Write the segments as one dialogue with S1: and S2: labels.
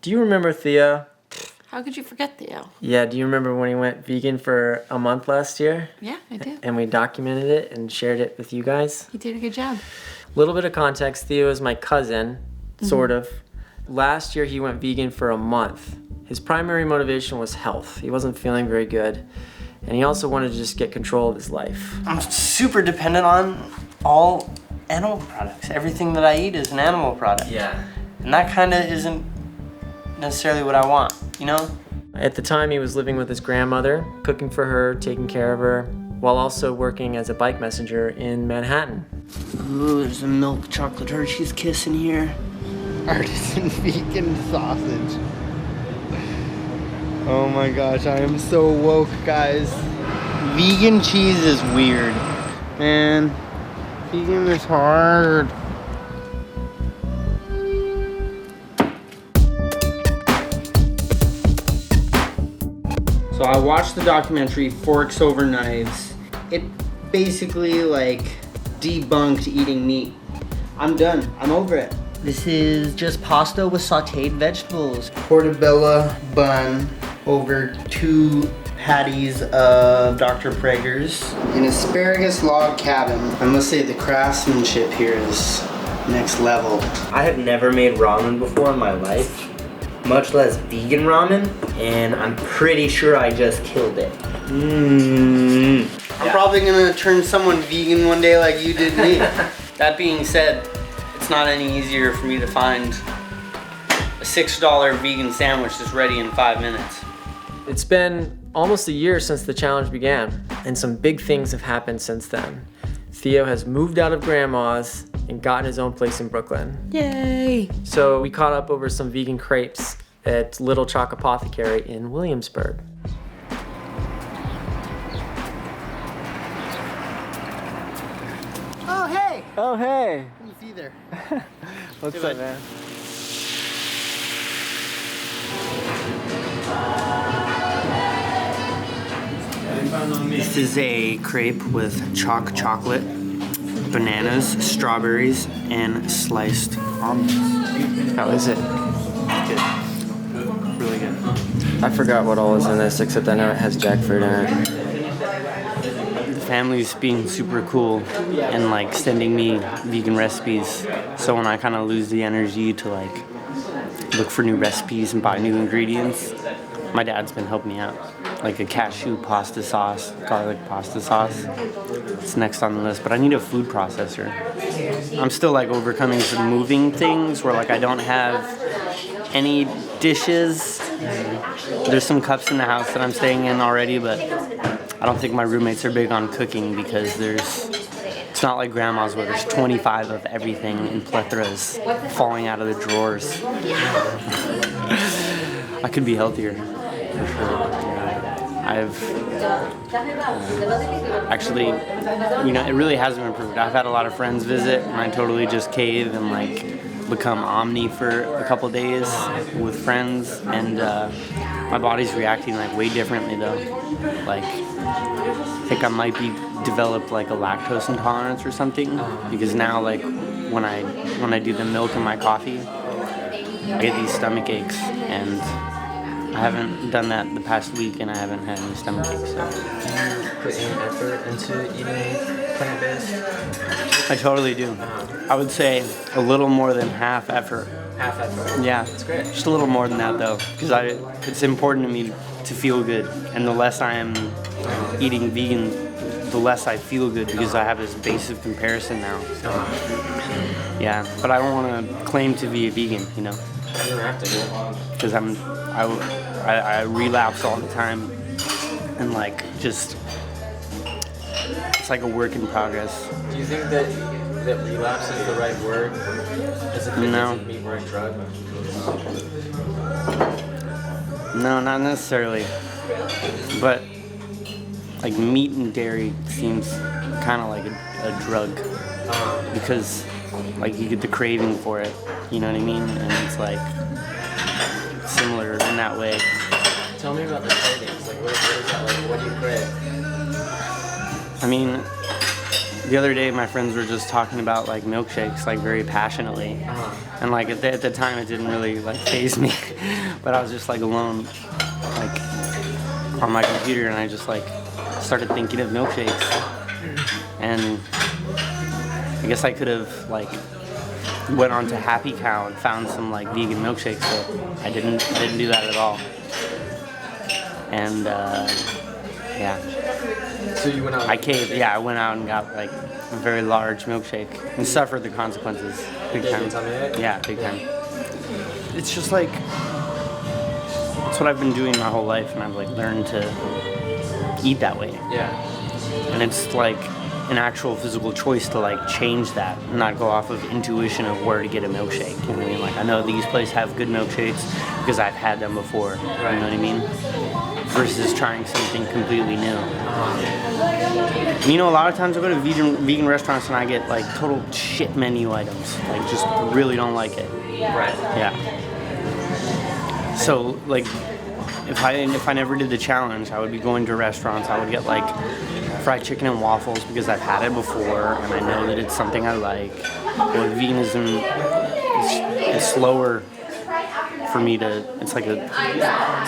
S1: Do you remember Theo?
S2: How could you forget Theo?
S1: Yeah, do you remember when he went vegan for a month last year?
S2: Yeah, I do.
S1: And we documented it and shared it with you guys?
S2: He did a good job.
S1: A little bit of context, Theo is my cousin, sort of. Last year he went vegan for a month. His primary motivation was health. He wasn't feeling very good. And he also wanted to just get control of his life.
S3: I'm super dependent on all animal products. Everything that I eat is an animal product.
S1: Yeah.
S3: And that kind of isn't necessarily what I want, you know?
S1: At the time he was living with his grandmother, cooking for her, taking care of her, while also working as a bike messenger in Manhattan.
S3: Ooh, there's a milk chocolate Hershey's Kiss in here.
S4: Artisan vegan sausage. Oh my gosh, I am so woke, guys. Vegan cheese is weird. Man, vegan is hard. So I watched the documentary Forks Over Knives. It basically like debunked eating meat. I'm done. I'm over it.
S3: This is just pasta with sauteed vegetables.
S4: Portobello bun over 2 patties of Dr. Prager's. An asparagus log cabin. I must say the craftsmanship here is next level.
S5: I have never made ramen before in my life, much less vegan ramen, and I'm pretty sure I just killed it.
S4: I'm probably gonna turn someone vegan one day like you did me.
S3: That being said, it's not any easier for me to find a $6 vegan sandwich that's ready in 5 minutes.
S1: It's been almost a year since the challenge began, and some big things have happened since then. Theo has moved out of grandma's and gotten his own place in Brooklyn.
S2: Yay!
S1: So we caught up over some vegan crepes at Little Chalk Apothecary in Williamsburg.
S4: Oh hey!
S1: Oh, hey!
S4: Who's see there?
S1: What's up, man?
S3: This is a crepe with chalk chocolate, bananas, strawberries, and sliced almonds.
S1: How is it?
S3: Good. Really good.
S1: I forgot what all is in this, except I know it has jackfruit in it.
S3: The family's being super cool and like sending me vegan recipes. So when I kind of lose the energy to like look for new recipes and buy new ingredients, my dad's been helping me out. Like a cashew pasta sauce, garlic pasta sauce. It's next on the list, but I need a food processor. I'm still like overcoming some moving things where like I don't have any dishes. There's some cups in the house that I'm staying in already, but I don't think my roommates are big on cooking because it's not like grandma's where there's 25 of everything in plethoras falling out of the drawers. I could be healthier, for sure. I've actually, it really hasn't improved. I've had a lot of friends visit and I totally just cave and like become omni for a couple days with friends, and my body's reacting like way differently though. Like, I think I might be developed like a lactose intolerance or something, because now like when I do the milk in my coffee, I get these stomach aches, and I haven't done that the past week, and I haven't had any stomach aches. So.
S1: Put any effort into eating plant-based?
S3: I totally do. I would say a little more than half effort.
S1: Half effort?
S3: Yeah.
S1: That's great.
S3: Just a little more than that though, because it's important to me to feel good, and the less I am eating vegan, the less I feel good, because I have this base of comparison now. Yeah, but I don't want to claim to be a vegan,
S1: You don't have to.
S3: because I relapse all the time, and like just it's like a work in progress.
S1: Do you think that relapse is the right word? As if it
S3: No.
S1: doesn't mean we're a drug?
S3: No, not necessarily, but like meat and dairy seems kind of like a drug, because like you get the craving for it, you know what I mean? And it's like similar in that way.
S1: Tell me about the cravings. Like, what is that like? What do you crave?
S3: I mean, the other day my friends were just talking about like milkshakes like very passionately, and like at the time it didn't really like faze me, but I was just like alone, like on my computer, and I just like started thinking of milkshakes, and I guess I could have like went on to Happy Cow and found some like vegan milkshakes, but I didn't do that at all. And yeah.
S1: So you went out.
S3: I caved. Yeah, I went out and got like a very large milkshake and suffered the consequences. Big time. Yeah, big time. It's just like it's what I've been doing my whole life, and I've like learned to eat that way.
S1: Yeah.
S3: And it's like an actual physical choice to like change that and not go off of intuition of where to get a milkshake. You know what I mean? Like I know these places have good milkshakes because I've had them before. Right. You know what I mean? Versus trying something completely new. You know, a lot of times I go to vegan restaurants and I get like total shit menu items. Like just really don't like it.
S1: Right.
S3: Yeah. So like if I never did the challenge, I would be going to restaurants. I would get like fried chicken and waffles because I've had it before and I know that it's something I like. But veganism is slower for me to. It's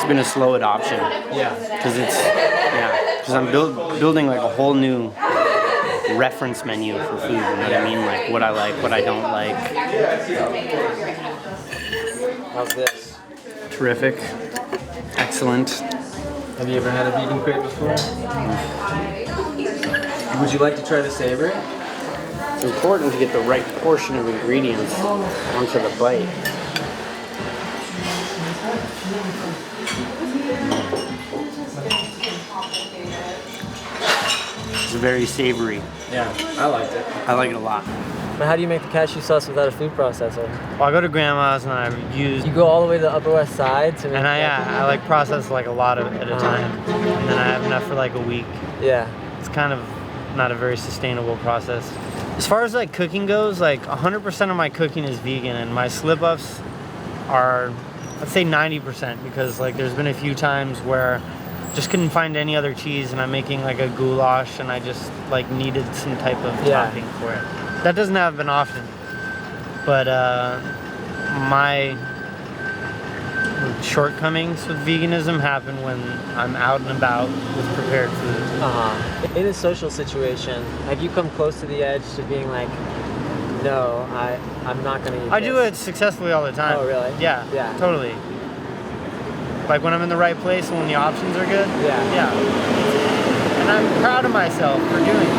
S3: been a slow adoption.
S1: Yeah.
S3: Because I'm building like a whole new reference menu for food. You know what I mean? Like what I like, what I don't like.
S1: How's this?
S3: Terrific. Excellent.
S1: Have you ever had a vegan crate before? Would you like to try the savory?
S3: It's important to get the right portion of ingredients onto the bite. It's very savory.
S1: Yeah, I liked it.
S3: I like it a lot.
S1: But how do you make the cashew sauce without a food processor?
S6: Well, I go to grandma's and I use,
S1: You go all the way to the Upper West Side to make
S6: and I like process like a lot of it at a time, and then I have enough for like a week.
S1: Yeah.
S6: It's kind of not a very sustainable process. As far as like cooking goes, like 100% of my cooking is vegan, and my slip-ups are, I'd say 90%, because like there's been a few times where just couldn't find any other cheese and I'm making like a goulash and I just like needed some type of topping for it. That doesn't happen often, but my shortcomings with veganism happen when I'm out and about with prepared food.
S1: In a social situation, have you come close to the edge to being like, no, I'm not going to eat
S6: I do it successfully all the time.
S1: Oh, really?
S6: Yeah, totally. Like when I'm in the right place and when the options are good. Yeah. And I'm proud of myself for doing it.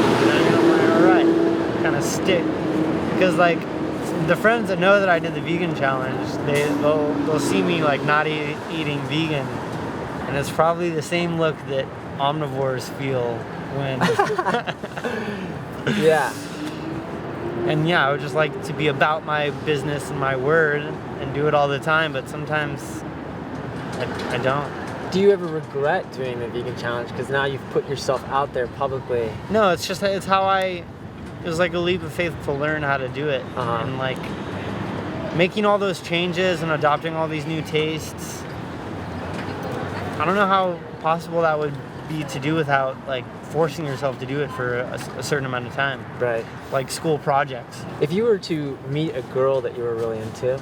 S6: I'm like, all right, kind of stick. Because like the friends that know that I did the vegan challenge, they'll see me like not eating vegan, and it's probably the same look that omnivores feel when.
S1: Yeah.
S6: And yeah, I would just like to be about my business and my word and do it all the time, but sometimes I don't.
S1: Do you ever regret doing the vegan challenge? Because now you've put yourself out there publicly.
S6: No, it's how it was like a leap of faith to learn how to do it. And like making all those changes and adopting all these new tastes. I don't know how possible that would be to do without like forcing yourself to do it for a certain amount of time.
S1: Right.
S6: Like school projects.
S1: If you were to meet a girl that you were really into,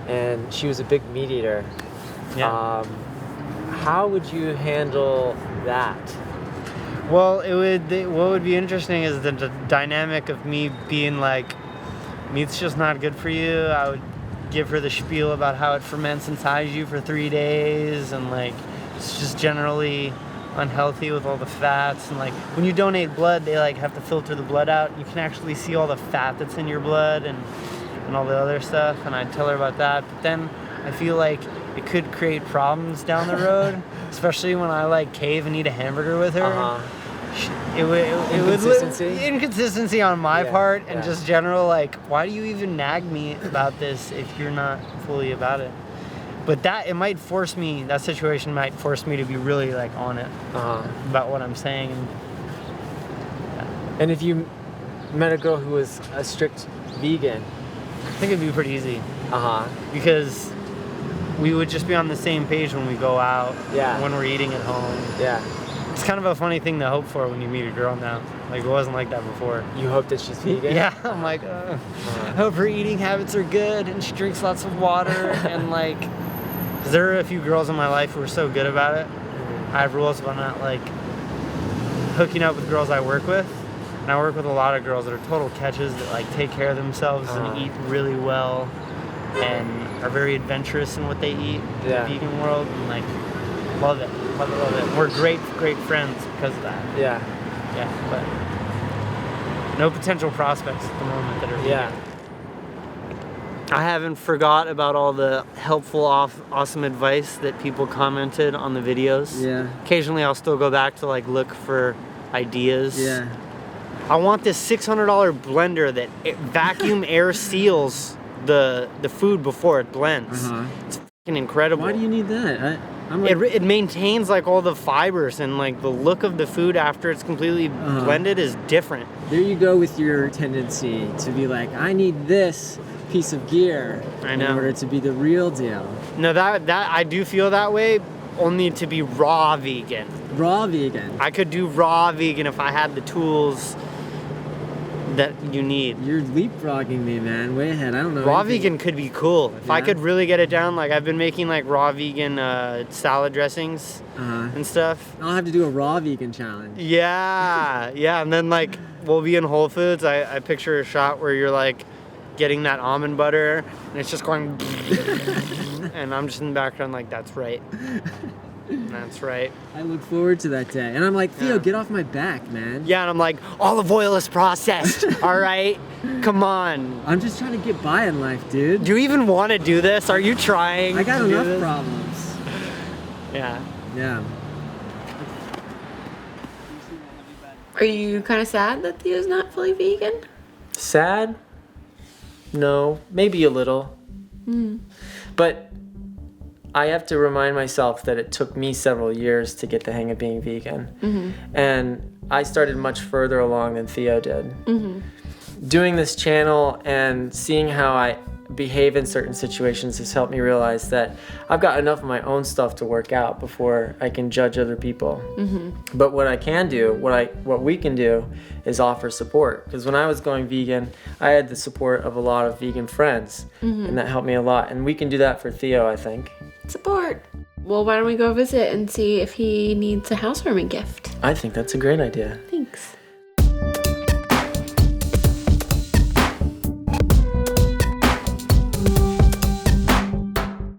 S1: and she was a big meat eater, how would you handle that?
S6: Well, what would be interesting is the dynamic of me being like, meat's just not good for you. I would give her the spiel about how it ferments inside you for 3 days, and like it's just generally unhealthy with all the fats, and like when you donate blood, they like have to filter the blood out. You can actually see all the fat that's in your blood and all the other stuff, and I'd tell her about that. But then I feel like it could create problems down the road, especially when I like cave and eat a hamburger with her. It would inconsistency on my part, and just general like, why do you even nag me about this if you're not fully about it? But that situation might force me to be really like on it about what I'm saying.
S1: And if you met a girl who was a strict vegan,
S6: I think it'd be pretty easy. Because we would just be on the same page when we go out, when we're eating at home. It's kind of a funny thing to hope for when you meet a girl now. Like, it wasn't like that before.
S1: You hope that she's vegan?
S6: Yeah, I'm like, I hope her eating habits are good and she drinks lots of water and like, 'cause there are a few girls in my life who are so good about it. I have rules about not like hooking up with girls I work with. And I work with a lot of girls that are total catches that like take care of themselves and eat really well and are very adventurous in what they eat in the vegan world and like love it. Love it. We're great friends because of that.
S1: Yeah.
S6: Yeah, but no potential prospects at the moment that are vegan.
S1: Yeah.
S6: I haven't forgot about all the helpful, awesome advice that people commented on the videos.
S1: Yeah.
S6: Occasionally I'll still go back to like look for ideas.
S1: Yeah.
S6: I want this $600 blender that vacuum air seals the food before it blends. It's fucking incredible.
S1: Why do you need that? I'm like,
S6: It maintains like all the fibers and like the look of the food after it's completely blended is different.
S1: there you go with your tendency to be like, I need this piece of gear in order to be the real deal.
S6: No, that I do feel that way, only to be raw vegan.
S1: Raw vegan.
S6: I could do raw vegan if I had the tools that you need.
S1: You're leapfrogging me, man. Way ahead. I don't know.
S6: Raw
S1: anything.
S6: vegan could be cool. If I could really get it down, like I've been making like raw vegan salad dressings and stuff.
S1: I'll have to do a raw vegan challenge.
S6: Yeah, yeah, and then like we'll be in Whole Foods. I picture a shot where you're like getting that almond butter and it's just going and I'm just in the background like, that's right. That's right.
S1: I look forward to that day. And I'm like, Theo, get off my back, man.
S6: Yeah, and I'm like, olive oil is processed, all right? Come on.
S1: I'm just trying to get by in life, dude.
S6: Do you even want to do this? Are you trying
S1: I got
S6: to do
S1: enough
S6: this?
S1: problems.
S6: Yeah.
S1: Yeah.
S2: Are you kind of sad that Theo's not fully vegan?
S1: Sad? No, maybe a little. But I have to remind myself that it took me several years to get the hang of being vegan. And I started much further along than Theo did. Doing this channel and seeing how I behave in certain situations has helped me realize that I've got enough of my own stuff to work out before I can judge other people. But what I can do, what we can do, is offer support. Because when I was going vegan, I had the support of a lot of vegan friends, and that helped me a lot. And we can do that for Theo, I think.
S2: Support. Well, why don't we go visit and see if he needs a housewarming gift?
S1: I think that's a great idea.
S2: Thanks.